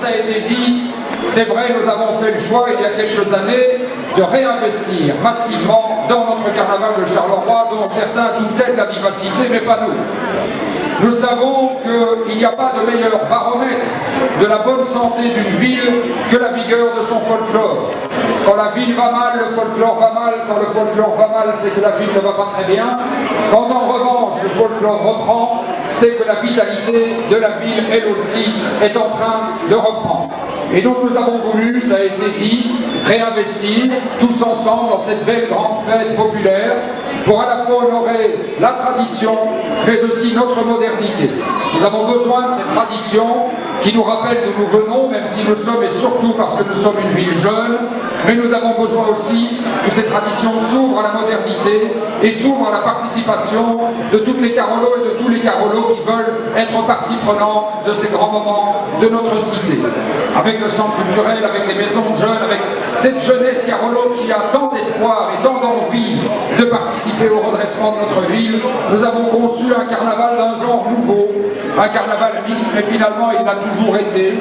ça a été dit, c'est vrai, nous avons fait le choix il y a quelques années de réinvestir massivement dans notre carnaval de Charleroi, dont certains doutaient de la vivacité, mais pas nous. Nous savons qu'il n'y a pas de meilleur baromètre de la bonne santé d'une ville que la vigueur de son folklore. Quand la ville va mal, le folklore va mal. Quand le folklore va mal, c'est que la ville ne va pas très bien. Quand en revanche le folklore reprend, c'est que la vitalité de la ville, elle aussi, est en train de reprendre. Et donc nous avons voulu, ça a été dit, réinvestir tous ensemble dans cette belle grande fête populaire pour à la fois honorer la tradition, mais aussi notre modernité. Nous avons besoin de cette tradition qui nous rappelle d'où nous venons, même si nous sommes, et surtout parce que nous sommes une ville jeune, mais nous avons besoin aussi que cette tradition s'ouvre à la modernité et s'ouvre à la participation de toutes les carolos et de tous les carolos qui veulent être partie prenante de ces grands moments de notre cité. Avec le centre culturel, avec les maisons de jeunes, avec cette jeunesse carolo qui a tant d'espoir et tant d'envie de participer au redressement de notre ville, nous avons conçu un carnaval d'un genre nouveau, un carnaval mixte, mais finalement il l'a toujours été,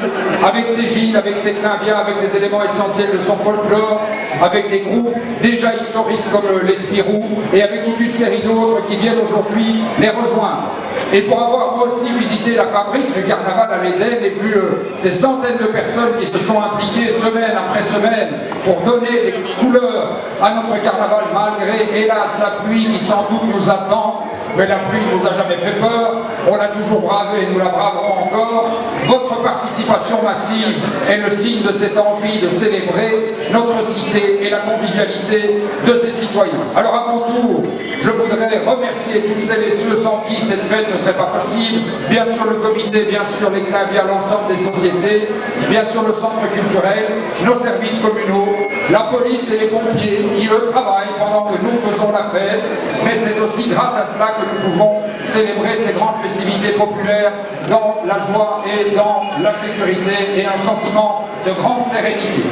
avec ses gilles, avec ses clins bien, avec les éléments essentiels de son folklore, avec des groupes déjà historiques comme les Spirou, et avec toute une série d'autres qui viennent aujourd'hui les rejoindre. Et pour avoir moi aussi visité la fabrique du carnaval à l'Éden et vu ces centaines de personnes qui se sont impliquées semaine après semaine pour donner des couleurs à notre carnaval, malgré hélas la pluie qui sans doute nous attend, mais la pluie ne nous a jamais fait peur, on l'a toujours bravé et nous la braverons encore. Votre participation massive est le signe de cette envie de célébrer notre cité et la convivialité de ses citoyens. Alors à mon tour, je voudrais remercier toutes celles et ceux sans qui cette fête ne serait pas possible, bien sûr le comité, bien sûr les clins bien l'ensemble des sociétés, bien sûr le centre culturel, nos services communaux, la police et les pompiers qui eux travaillent pendant que nous faisons la fête, mais c'est aussi grâce à cela que nous pouvons célébrer ces grandes festivités populaires dans la joie et dans la sécurité et un sentiment de grande sérénité.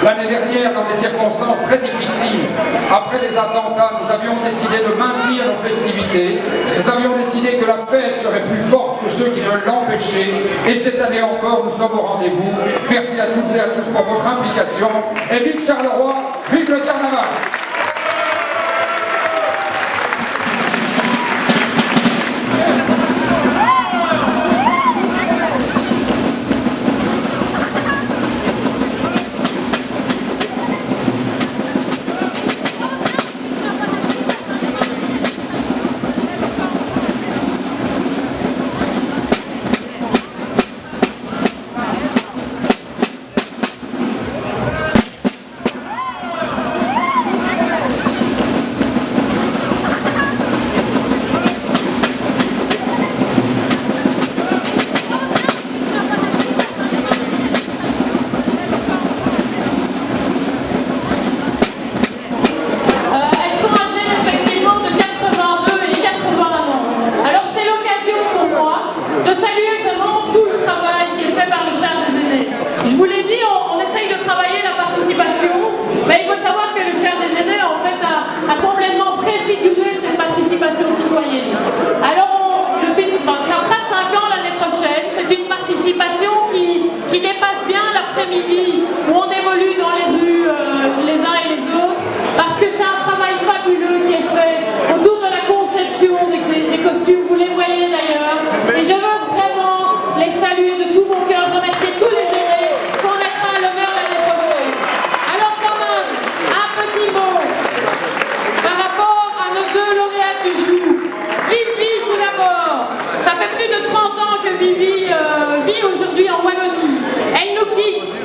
L'année dernière, dans des circonstances très difficiles, après les attentats, nous avions décidé de maintenir nos festivités. Nous avions décidé que la fête serait plus forte que ceux qui veulent l'empêcher. Et cette année encore, nous sommes au rendez-vous. Merci à toutes et à tous pour votre implication. Et vive Charleroi, vive le carnaval!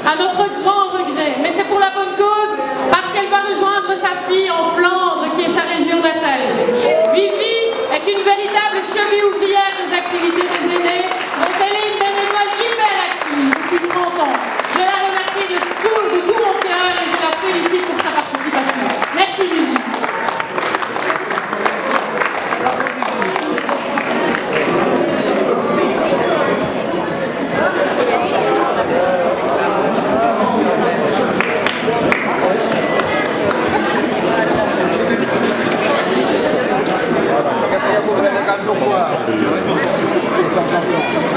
à notre grand regret, mais c'est pour la bonne cause, parce qu'elle va rejoindre sa fille en Flandre, qui est sa région natale. Vivi est une véritable cheville ouvrière des activités des aînés, dont elle est une bénévole hyper active depuis 30 ans. Je la remercie de tout mon cœur et je la félicite pour sa participation. Merci Vivi.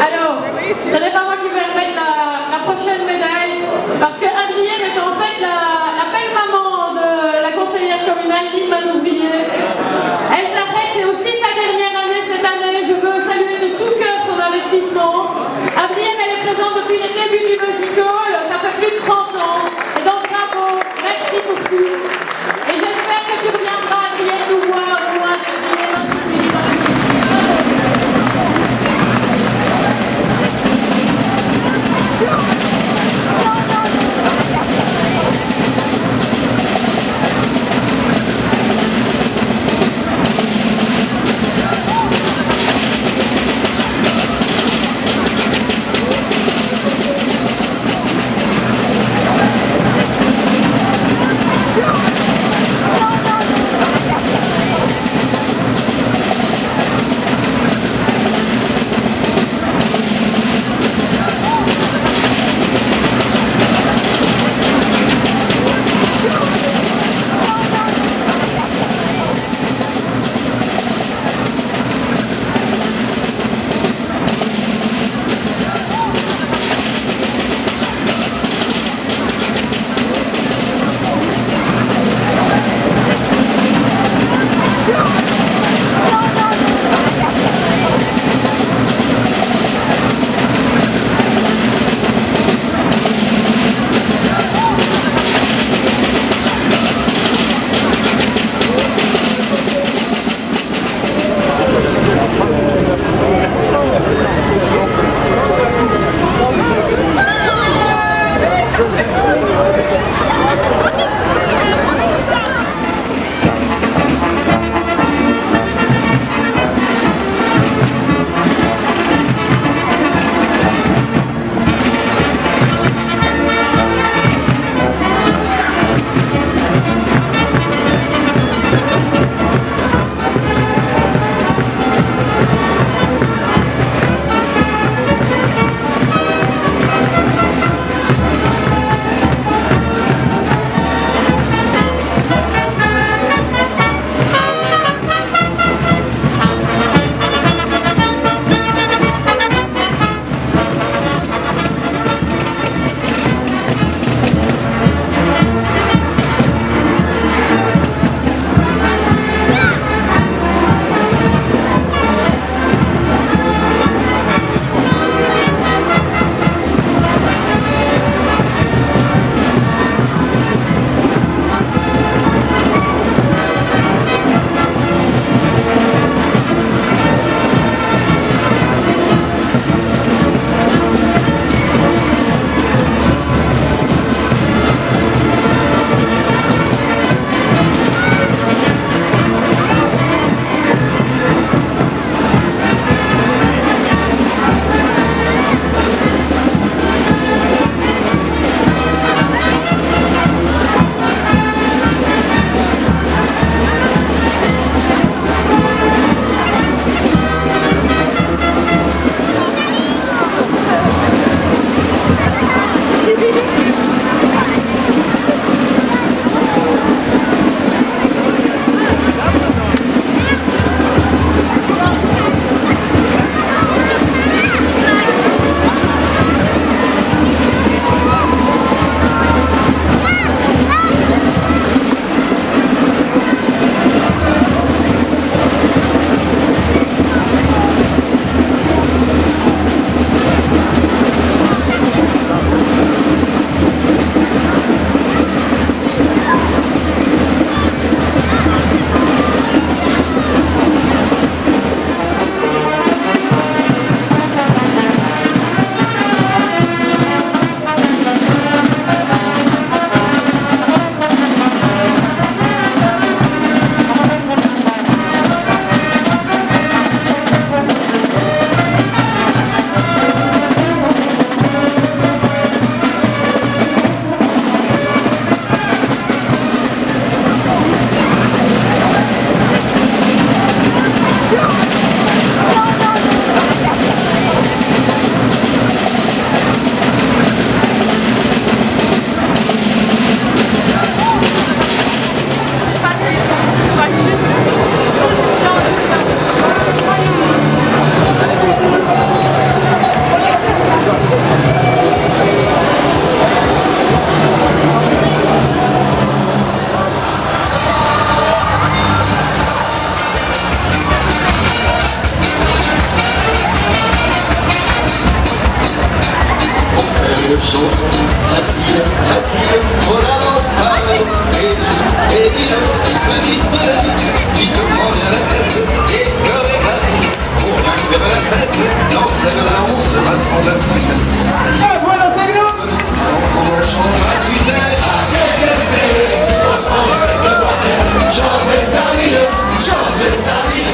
Alors, ce n'est pas moi qui vais remettre la prochaine début du musical, ça fait plus de 30 ans. Et donc bravo, merci beaucoup. Et j'espère que tu reviendras, Adrien, nous voir au moins défiler notre film. belle chanson, facile, facile, pour la lampade. Et dis donc, petite maladie, qui te prend bien la tête, et chorégraphie, pour bien faire la fête. Dans celle-là, on se rassemble à 5, à 6, à 7. Tous ensemble, on chante à tue-tête. Chante les amis, chante les amis.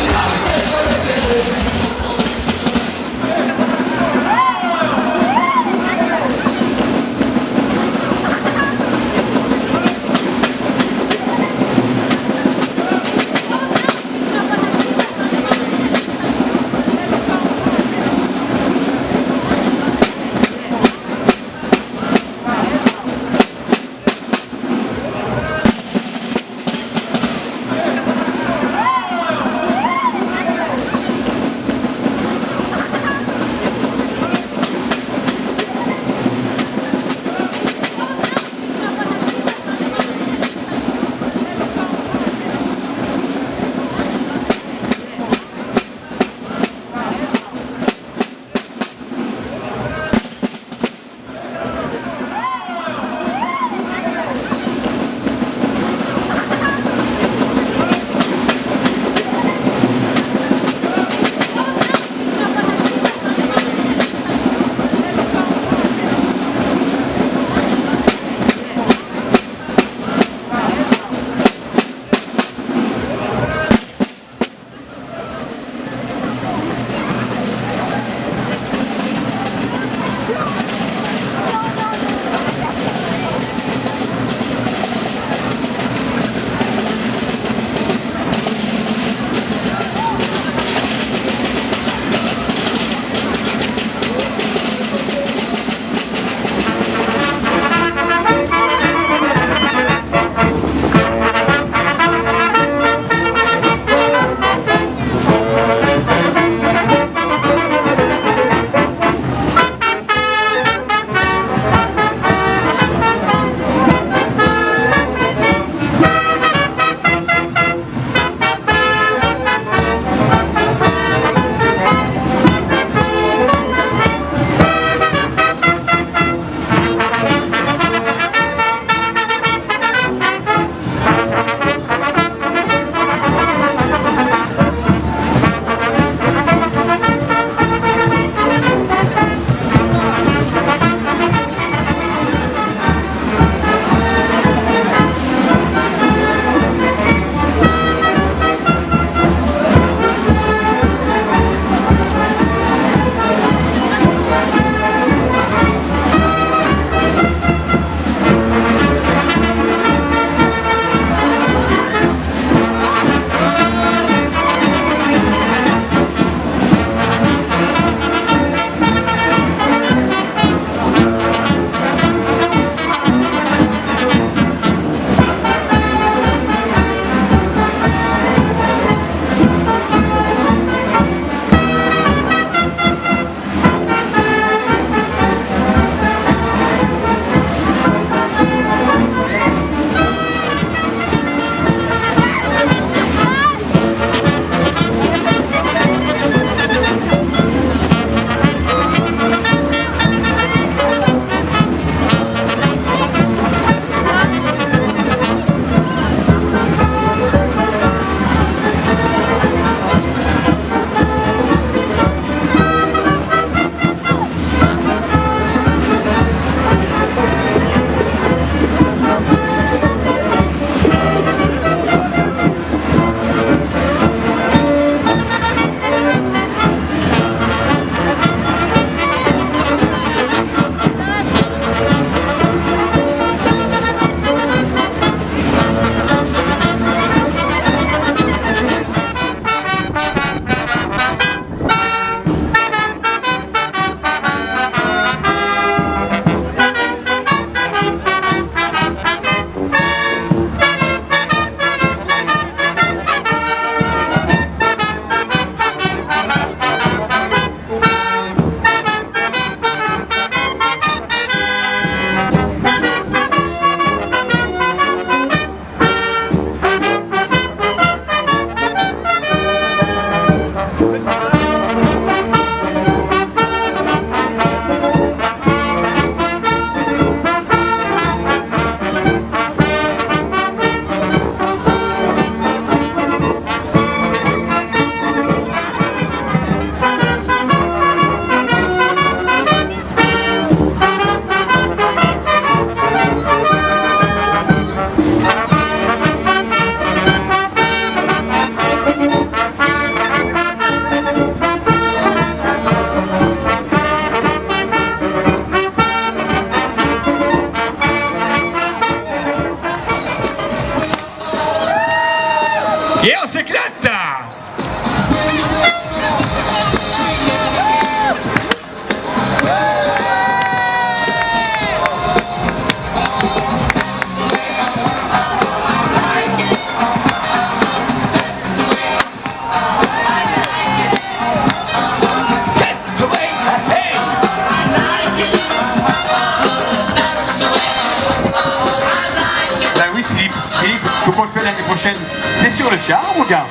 Faut qu'on le fait l'année prochaine. T'es sur le char, mon gars?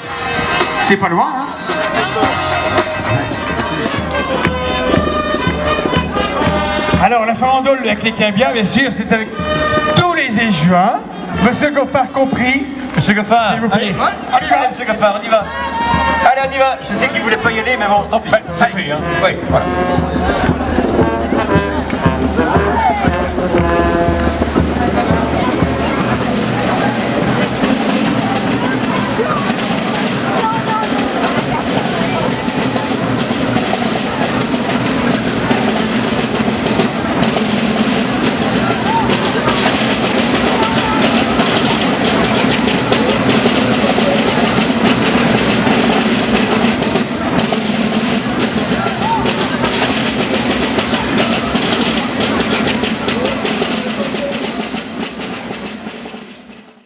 C'est pas loin, hein? Alors, la farandole avec les Cambias, bien sûr, c'est avec tous les échevins. Monsieur Goffard compris. Monsieur Goffard, S'il vous plaît. allez, monsieur Goffard, on y va. Allez, on y va. Je sais qu'il voulait pas y aller, mais bon, tant pis. Ça fait, hein. Oui, voilà.